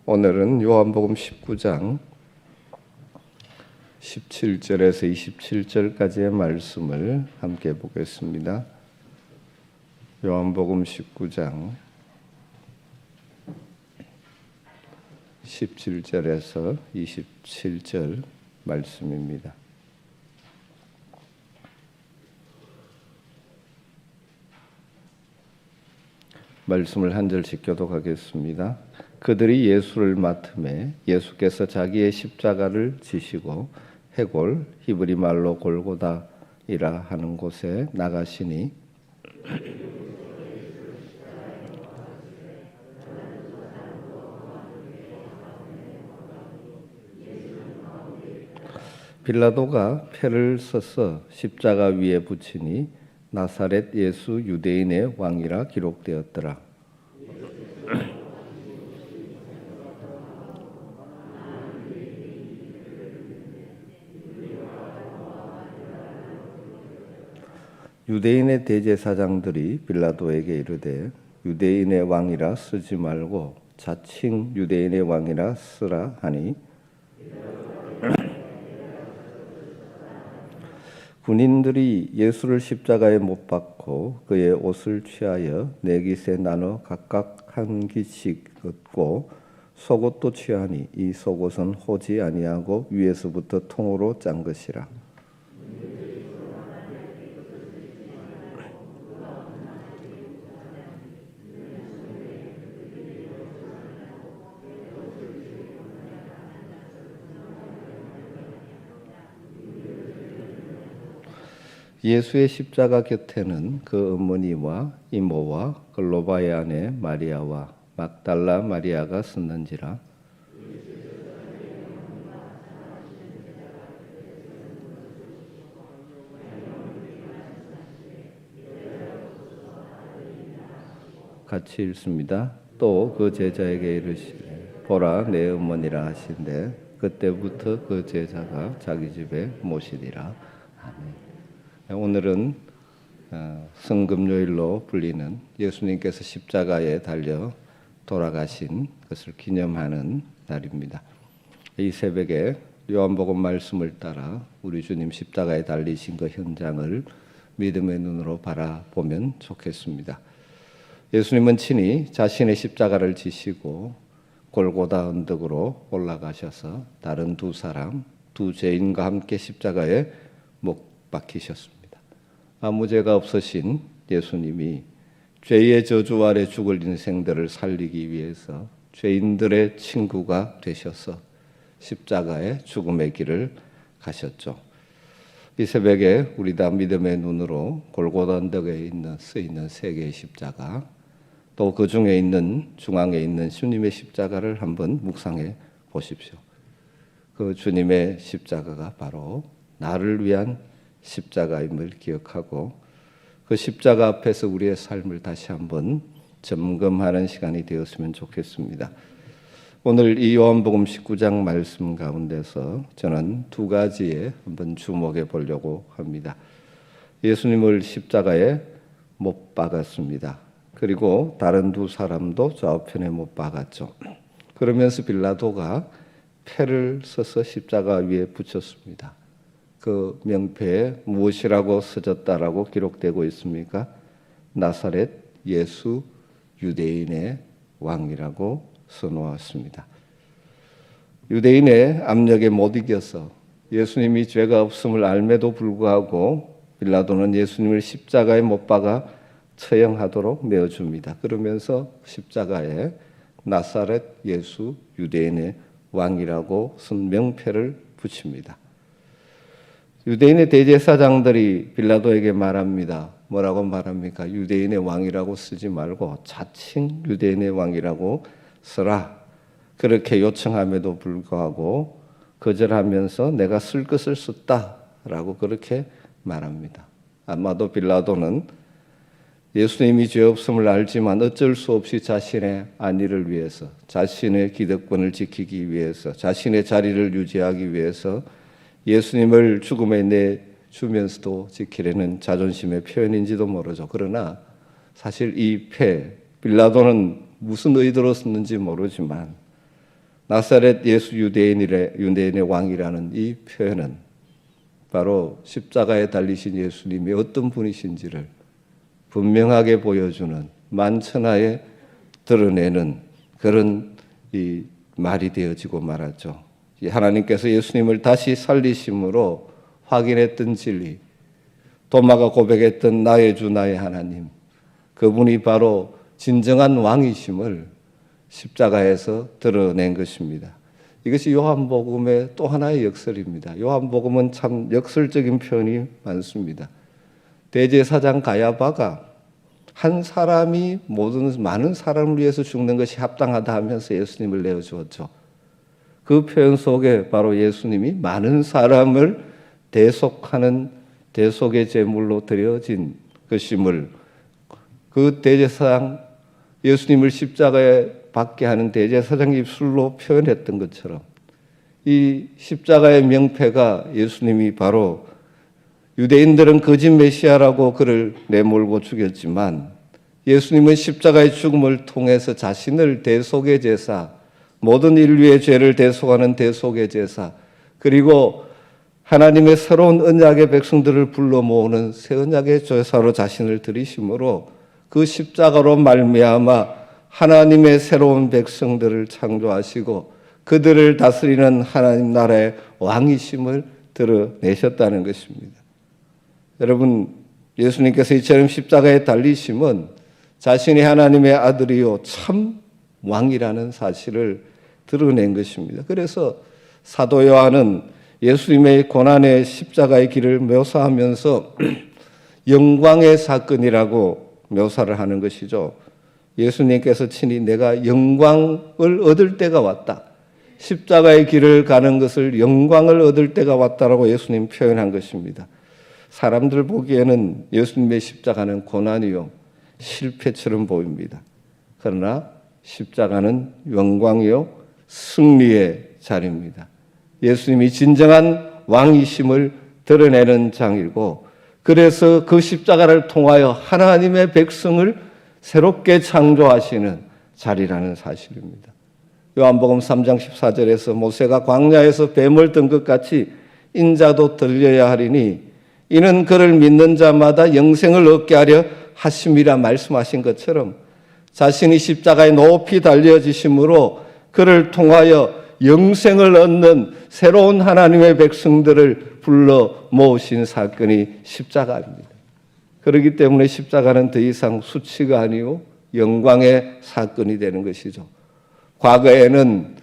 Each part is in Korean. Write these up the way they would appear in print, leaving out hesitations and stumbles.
오늘은 요한복음 19장 17절에서 27절까지의 말씀을 함께 보겠습니다. 요한복음 19장 17절에서 27절 말씀입니다. 말씀을 한 절씩 교독하겠습니다. 그들이 예수를 맡음에 예수께서 자기의 십자가를 지시고 해골 히브리 말로 골고다이라 하는 곳에 나가시니 빌라도가 패를 써서 십자가 위에 붙이니 나사렛 예수 유대인의 왕이라 기록되었더라. 유대인의 대제사장들이 빌라도에게 이르되 유대인의 왕이라 쓰지 말고 자칭 유대인의 왕이라 쓰라 하니 군인들이 예수를 십자가에 못 박고 그의 옷을 취하여 네 깃에 나눠 각각 한 깃씩 얻고 속옷도 취하니 이 속옷은 호지 아니하고 위에서부터 통으로 짠 것이라. 예수의 십자가 곁에는 그 어머니와 이모와 글로바의 아내 마리아와 막달라 마리아가 섰는지라. 같이 읽습니다. 또 그 제자에게 이르시되 보라 내 어머니라 하신대 그때부터 그 제자가 자기 집에 모시니라. 아멘. 오늘은 성금요일로 불리는 예수님께서 십자가에 달려 돌아가신 것을 기념하는 날입니다. 이 새벽에 요한복음 말씀을 따라 우리 주님 십자가에 달리신 그 현장을 믿음의 눈으로 바라보면 좋겠습니다. 예수님은 친히 자신의 십자가를 지시고 골고다 언덕으로 올라가셔서 다른 두 사람, 두 죄인과 함께 십자가에 못 박히셨습니다. 아무 죄가 없으신 예수님이 죄의 저주 아래 죽을 인생들을 살리기 위해서 죄인들의 친구가 되셔서 십자가의 죽음의 길을 가셨죠. 이 새벽에 우리 다 믿음의 눈으로 골고다 언덕에 쓰이는 세 개의 십자가, 또 그 중에 있는 중앙에 있는 주님의 십자가를 한번 묵상해 보십시오. 그 주님의 십자가가 바로 나를 위한 십자가임을 기억하고 그 십자가 앞에서 우리의 삶을 다시 한번 점검하는 시간이 되었으면 좋겠습니다. 오늘 이 요한복음 19장 말씀 가운데서 저는 두 가지에 한번 주목해 보려고 합니다. 예수님을 십자가에 못 박았습니다. 그리고 다른 두 사람도 좌우편에 못 박았죠. 그러면서 빌라도가 패를 써서 십자가 위에 붙였습니다. 그 명패에 무엇이라고 써졌다라고 기록되고 있습니까? 나사렛 예수 유대인의 왕이라고 써놓았습니다. 유대인의 압력에 못 이겨서 예수님이 죄가 없음을 알매도 불구하고 빌라도는 예수님을 십자가에 못 박아 처형하도록 내어줍니다. 그러면서 십자가에 나사렛 예수 유대인의 왕이라고 쓴 명패를 붙입니다. 유대인의 대제사장들이 빌라도에게 말합니다. 뭐라고 말합니까? 유대인의 왕이라고 쓰지 말고 자칭 유대인의 왕이라고 쓰라. 그렇게 요청함에도 불구하고 거절하면서 내가 쓸 것을 썼다라고 그렇게 말합니다. 아마도 빌라도는 예수님이 죄 없음을 알지만 어쩔 수 없이 자신의 안위를 위해서, 자신의 기득권을 지키기 위해서, 자신의 자리를 유지하기 위해서 예수님을 죽음에 내주면서도 지키려는 자존심의 표현인지도 모르죠. 그러나 사실 이 빌라도는 무슨 의도로 썼는지 모르지만 나사렛 예수 유대인의 왕이라는 이 표현은 바로 십자가에 달리신 예수님이 어떤 분이신지를 분명하게 보여주는 만천하에 드러내는 그런 이 말이 되어지고 말았죠. 하나님께서 예수님을 다시 살리심으로 확인했던 진리, 도마가 고백했던 나의 주 나의 하나님, 그분이 바로 진정한 왕이심을 십자가에서 드러낸 것입니다. 이것이 요한복음의 또 하나의 역설입니다. 요한복음은 참 역설적인 표현이 많습니다. 대제사장 가야바가 한 사람이 많은 사람을 위해서 죽는 것이 합당하다 하면서 예수님을 내어주었죠. 그 표현 속에 바로 예수님이 많은 사람을 대속하는 대속의 제물로 드려진 것임을, 그 대제사장, 예수님을 십자가에 박게 하는 대제사장 입술로 표현했던 것처럼 이 십자가의 명패가 예수님이 바로, 유대인들은 거짓 메시아라고 그를 내몰고 죽였지만 예수님은 십자가의 죽음을 통해서 자신을 대속의 제사, 모든 인류의 죄를 대속하는 대속의 제사, 그리고 하나님의 새로운 언약의 백성들을 불러 모으는 새 언약의 제사로 자신을 드리심으로 그 십자가로 말미암아 하나님의 새로운 백성들을 창조하시고 그들을 다스리는 하나님 나라의 왕이심을 드러내셨다는 것입니다. 여러분, 예수님께서 이처럼 십자가에 달리심은 자신이 하나님의 아들이요 참 왕이라는 사실을 드러낸 것입니다. 그래서 사도 요한은 예수님의 고난의 십자가의 길을 묘사하면서 영광의 사건이라고 묘사를 하는 것이죠. 예수님께서 친히 내가 영광을 얻을 때가 왔다, 십자가의 길을 가는 것을 영광을 얻을 때가 왔다라고 예수님 표현한 것입니다. 사람들 보기에는 예수님의 십자가는 고난이요 실패처럼 보입니다. 그러나 십자가는 영광이요 승리의 자리입니다. 예수님이 진정한 왕이심을 드러내는 장이고, 그래서 그 십자가를 통하여 하나님의 백성을 새롭게 창조하시는 자리라는 사실입니다. 요한복음 3장 14절에서 모세가 광야에서 뱀을 든 것 같이 인자도 들려야 하리니 이는 그를 믿는 자마다 영생을 얻게 하려 하심이라 말씀하신 것처럼 자신이 십자가에 높이 달려지심으로 그를 통하여 영생을 얻는 새로운 하나님의 백성들을 불러 모으신 사건이 십자가입니다. 그렇기 때문에 십자가는 더 이상 수치가 아니고 영광의 사건이 되는 것이죠. 과거에는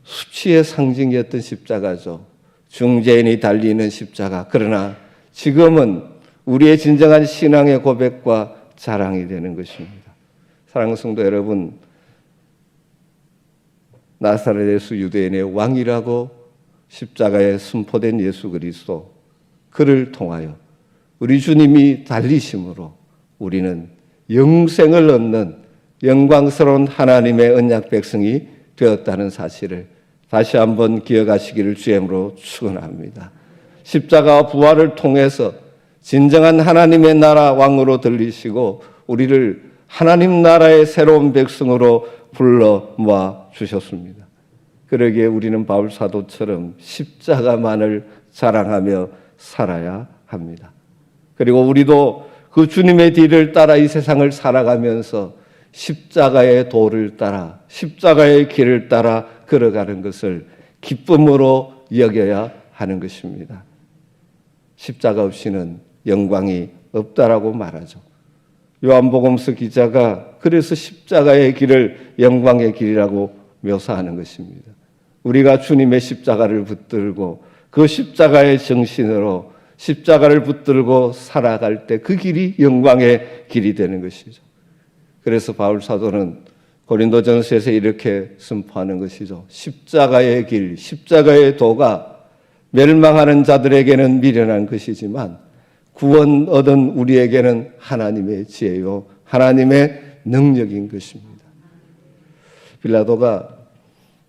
수치의 상징이었던 십자가죠. 중재인이 달리는 십자가. 그러나 지금은 우리의 진정한 신앙의 고백과 자랑이 되는 것입니다. 사랑하는 성도 여러분, 나사렛 예수 유대인의 왕이라고 십자가에 선포된 예수 그리스도, 그를 통하여 우리 주님이 달리심으로 우리는 영생을 얻는 영광스러운 하나님의 언약 백성이 되었다는 사실을 다시 한번 기억하시기를 주임으로 축원합니다. 십자가와 부활을 통해서 진정한 하나님의 나라 왕으로 들리시고 우리를 하나님 나라의 새로운 백성으로 불러 모아 주셨습니다. 그러기에 우리는 바울 사도처럼 십자가만을 자랑하며 살아야 합니다. 그리고 우리도 그 주님의 뒤를 따라 이 세상을 살아가면서 십자가의 도를 따라, 십자가의 길을 따라 걸어가는 것을 기쁨으로 여겨야 하는 것입니다. 십자가 없이는 영광이 없다라고 말하죠. 요한복음서 기자가 그래서 십자가의 길을 영광의 길이라고 묘사하는 것입니다. 우리가 주님의 십자가를 붙들고 그 십자가의 정신으로 십자가를 붙들고 살아갈 때 그 길이 영광의 길이 되는 것이죠. 그래서 바울 사도는 고린도전서에서 이렇게 선포하는 것이죠. 십자가의 길, 십자가의 도가 멸망하는 자들에게는 미련한 것이지만 구원 얻은 우리에게는 하나님의 지혜요 하나님의 능력인 것입니다. 빌라도가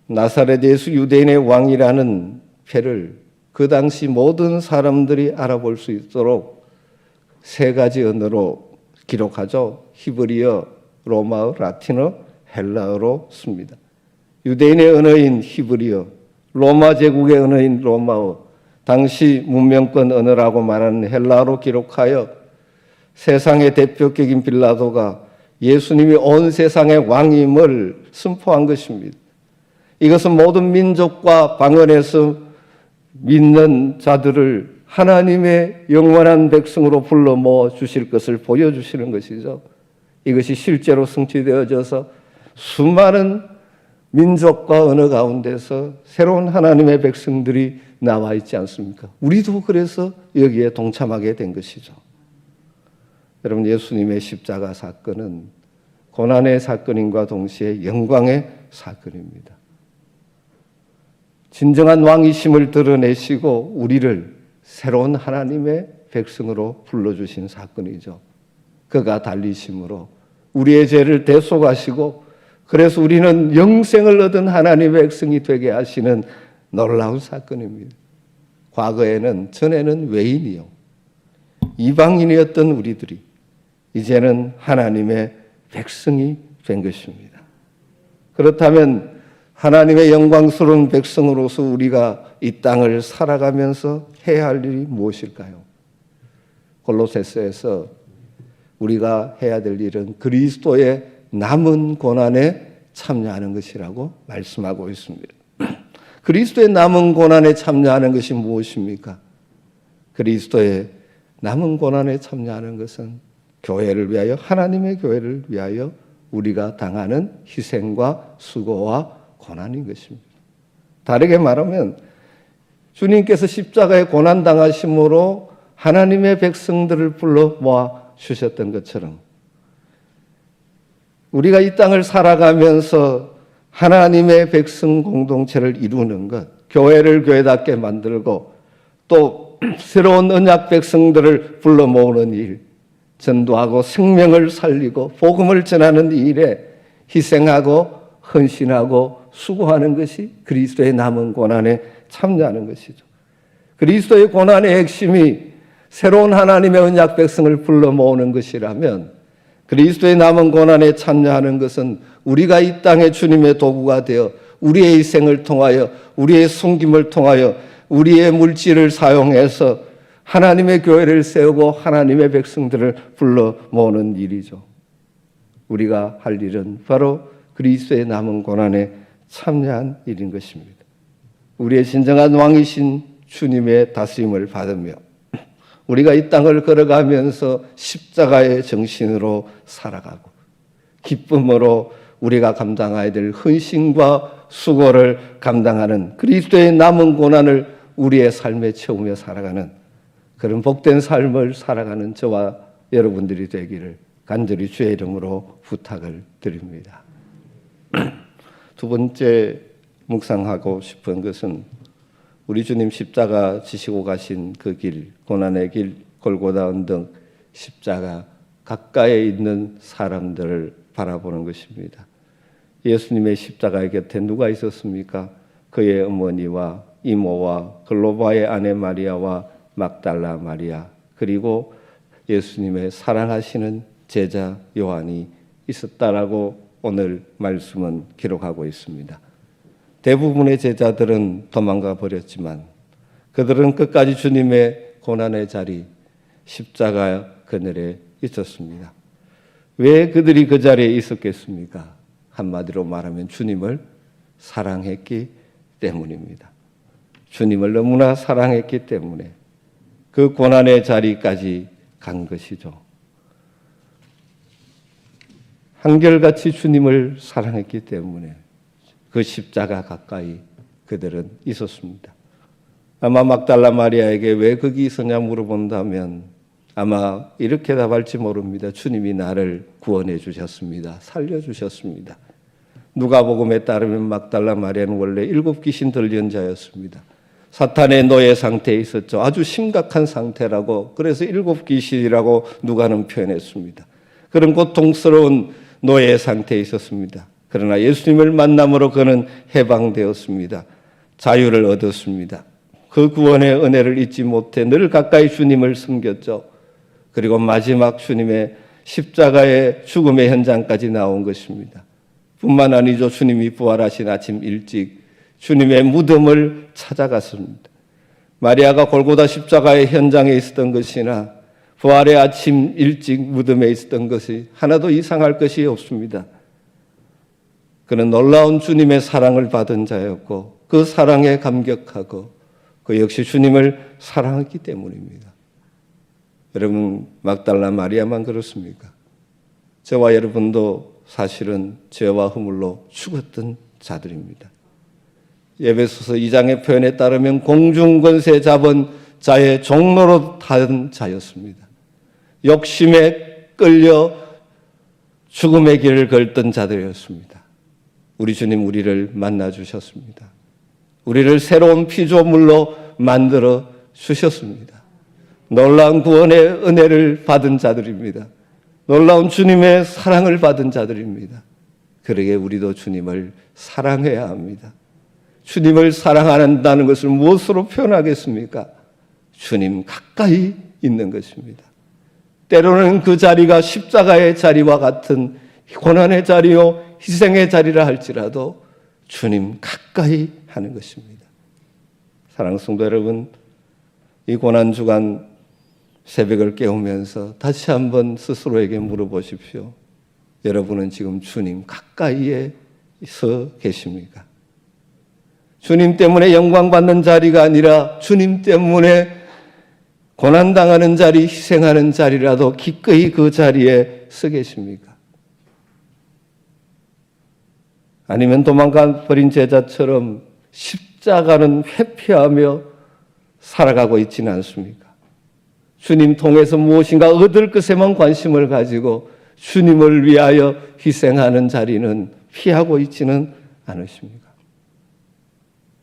나사렛 예수 유대인의 왕이라는 패를 그 당시 모든 사람들이 알아볼 수 있도록 세 가지 언어로 기록하죠. 히브리어, 로마어, 라틴어, 헬라어로 씁니다. 유대인의 언어인 히브리어, 로마 제국의 언어인 로마어, 당시 문명권 언어라고 말하는 헬라어로 기록하여 세상의 대표격인 빌라도가 예수님이 온 세상의 왕임을 선포한 것입니다. 이것은 모든 민족과 방언에서 믿는 자들을 하나님의 영원한 백성으로 불러 모아 주실 것을 보여주시는 것이죠. 이것이 실제로 성취되어져서 수많은 민족과 언어 가운데서 새로운 하나님의 백성들이 나와 있지 않습니까? 우리도 그래서 여기에 동참하게 된 것이죠. 여러분, 예수님의 십자가 사건은 고난의 사건임과 동시에 영광의 사건입니다. 진정한 왕이심을 드러내시고 우리를 새로운 하나님의 백성으로 불러주신 사건이죠. 그가 달리심으로 우리의 죄를 대속하시고 그래서 우리는 영생을 얻은 하나님의 백성이 되게 하시는 놀라운 사건입니다. 전에는 외인이요, 이방인이었던 우리들이 이제는 하나님의 백성이 된 것입니다. 그렇다면 하나님의 영광스러운 백성으로서 우리가 이 땅을 살아가면서 해야 할 일이 무엇일까요? 골로새서에서 우리가 해야 될 일은 그리스도의 남은 고난에 참여하는 것이라고 말씀하고 있습니다. 그리스도의 남은 고난에 참여하는 것이 무엇입니까? 그리스도의 남은 고난에 참여하는 것은 교회를 위하여, 하나님의 교회를 위하여 우리가 당하는 희생과 수고와 고난인 것입니다. 다르게 말하면 주님께서 십자가에 고난당하심으로 하나님의 백성들을 불러 모아 주셨던 것처럼 우리가 이 땅을 살아가면서 하나님의 백성 공동체를 이루는 것, 교회를 교회답게 만들고 또 새로운 언약 백성들을 불러 모으는 일, 전도하고 생명을 살리고 복음을 전하는 일에 희생하고 헌신하고 수고하는 것이 그리스도의 남은 고난에 참여하는 것이죠. 그리스도의 고난의 핵심이 새로운 하나님의 언약 백성을 불러 모으는 것이라면 그리스도의 남은 고난에 참여하는 것은 우리가 이 땅에 주님의 도구가 되어 우리의 희생을 통하여 우리의 섬김을 통하여 우리의 물질을 사용해서 하나님의 교회를 세우고 하나님의 백성들을 불러 모으는 일이죠. 우리가 할 일은 바로 그리스도의 남은 고난에 참여한 일인 것입니다. 우리의 진정한 왕이신 주님의 다스림을 받으며 우리가 이 땅을 걸어가면서 십자가의 정신으로 살아가고 기쁨으로 우리가 감당해야 될 헌신과 수고를 감당하는 그리스도의 남은 고난을 우리의 삶에 채우며 살아가는 그런 복된 삶을 살아가는 저와 여러분들이 되기를 간절히 주의 이름으로 부탁을 드립니다. 두 번째 묵상하고 싶은 것은 우리 주님 십자가 지시고 가신 그 길, 고난의 길, 골고다 언덕, 십자가 가까이에 있는 사람들을 바라보는 것입니다. 예수님의 십자가 곁에 누가 있었습니까? 그의 어머니와 이모와 글로바의 아내 마리아와 막달라 마리아, 그리고 예수님의 사랑하시는 제자 요한이 있었다라고 오늘 말씀은 기록하고 있습니다. 대부분의 제자들은 도망가 버렸지만 그들은 끝까지 주님의 고난의 자리, 십자가 그늘에 있었습니다. 왜 그들이 그 자리에 있었겠습니까? 한마디로 말하면 주님을 사랑했기 때문입니다. 주님을 너무나 사랑했기 때문에 그 고난의 자리까지 간 것이죠. 한결같이 주님을 사랑했기 때문에 그 십자가 가까이 그들은 있었습니다. 아마 막달라 마리아에게 왜 거기 있었냐 물어본다면 아마 이렇게 답할지 모릅니다. 주님이 나를 구원해 주셨습니다. 살려주셨습니다. 누가복음에 따르면 막달라 마리아는 원래 7 귀신 들린 자였습니다. 사탄의 노예 상태에 있었죠. 아주 심각한 상태라고, 그래서 7 귀신이라고 누가는 표현했습니다. 그런 고통스러운 노예 상태에 있었습니다. 그러나 예수님을 만남으로 그는 해방되었습니다. 자유를 얻었습니다. 그 구원의 은혜를 잊지 못해 늘 가까이 주님을 섬겼죠. 그리고 마지막 주님의 십자가의 죽음의 현장까지 나온 것입니다. 뿐만 아니죠. 주님이 부활하신 아침 일찍 주님의 무덤을 찾아갔습니다. 마리아가 골고다 십자가의 현장에 있었던 것이나 부활의 아침 일찍 무덤에 있었던 것이 하나도 이상할 것이 없습니다. 그는 놀라운 주님의 사랑을 받은 자였고 그 사랑에 감격하고 그 역시 주님을 사랑했기 때문입니다. 여러분, 막달라 마리아만 그렇습니까? 저와 여러분도 사실은 죄와 허물로 죽었던 자들입니다. 에베소서 2장의 표현에 따르면 공중권세 잡은 자의 종로로 탄 자였습니다. 욕심에 끌려 죽음의 길을 걸던 자들이었습니다. 우리 주님 우리를 만나 주셨습니다. 우리를 새로운 피조물로 만들어 주셨습니다. 놀라운 구원의 은혜를 받은 자들입니다. 놀라운 주님의 사랑을 받은 자들입니다. 그러기에 우리도 주님을 사랑해야 합니다. 주님을 사랑한다는 것을 무엇으로 표현하겠습니까? 주님 가까이 있는 것입니다. 때로는 그 자리가 십자가의 자리와 같은 고난의 자리요 희생의 자리라 할지라도 주님 가까이 하는 것입니다. 사랑하는 성도 여러분, 이 고난주간 새벽을 깨우면서 다시 한번 스스로에게 물어보십시오. 여러분은 지금 주님 가까이에 서 계십니까? 주님 때문에 영광받는 자리가 아니라 주님 때문에 고난당하는 자리, 희생하는 자리라도 기꺼이 그 자리에 서 계십니까? 아니면 도망가 버린 제자처럼 십자가는 회피하며 살아가고 있지는 않습니까? 주님 통해서 무엇인가 얻을 것에만 관심을 가지고 주님을 위하여 희생하는 자리는 피하고 있지는 않으십니까?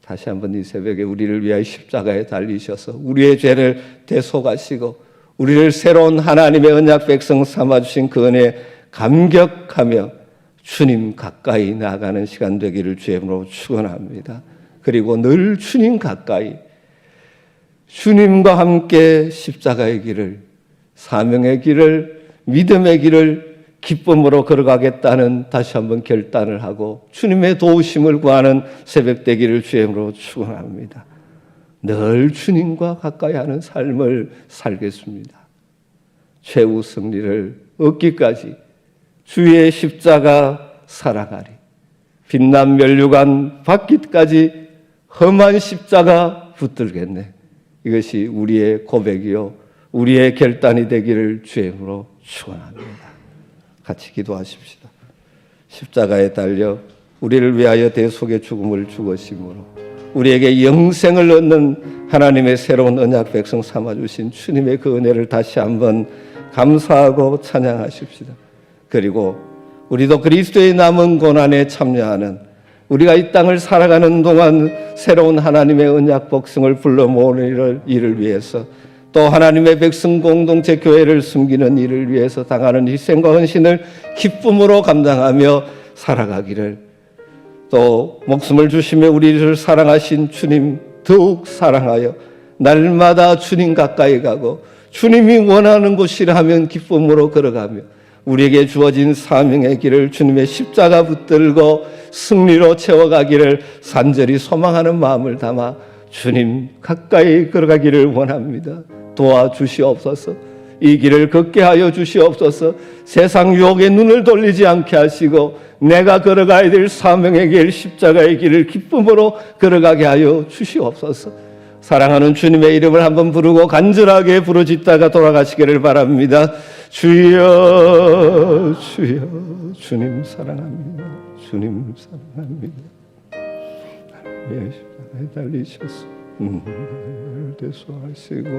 다시 한번 이 새벽에 우리를 위하여 십자가에 달리셔서 우리의 죄를 대속하시고 우리를 새로운 하나님의 언약 백성 삼아주신 그 은혜에 감격하며 주님 가까이 나아가는 시간 되기를 주의 이름으로 축원합니다. 그리고 늘 주님 가까이 주님과 함께 십자가의 길을, 사명의 길을, 믿음의 길을 기쁨으로 걸어가겠다는 다시 한번 결단을 하고 주님의 도우심을 구하는 새벽 되기를 주의 이름으로 축원합니다. 늘 주님과 가까이 하는 삶을 살겠습니다. 최후 승리를 얻기까지 주의 십자가 살아가리. 빛난 면류관 받기까지 험한 십자가 붙들겠네. 이것이 우리의 고백이요 우리의 결단이 되기를 주의 이름으로 축원합니다. 같이 기도하십시다. 십자가에 달려 우리를 위하여 대속의 죽음을 죽으심으로 우리에게 영생을 얻는 하나님의 새로운 언약 백성 삼아주신 주님의 그 은혜를 다시 한번 감사하고 찬양하십시다. 그리고 우리도 그리스도의 남은 고난에 참여하는 우리가 이 땅을 살아가는 동안 새로운 하나님의 언약 복성을 불러 모으는 일을 위해서 또 하나님의 백성 공동체 교회를 숨기는 일을 위해서 당하는 희생과 헌신을 기쁨으로 감당하며 살아가기를 또 목숨을 주시며 우리를 사랑하신 주님 더욱 사랑하여 날마다 주님 가까이 가고 주님이 원하는 곳이라 하면 기쁨으로 걸어가며 우리에게 주어진 사명의 길을 주님의 십자가 붙들고 승리로 채워가기를 산절히 소망하는 마음을 담아 주님 가까이 걸어가기를 원합니다. 도와주시옵소서. 이 길을 걷게 하여 주시옵소서. 세상 유혹에 눈을 돌리지 않게 하시고 내가 걸어가야 될 사명의 길, 십자가의 길을 기쁨으로 걸어가게 하여 주시옵소서. 사랑하는 주님의 이름을 한번 부르고 간절하게 부르짖다가 돌아가시기를 바랍니다. 주여 주여 주님 사랑합니다. 주님 사랑합니다. 하나님의 십자가에 달리셔서 대소하시고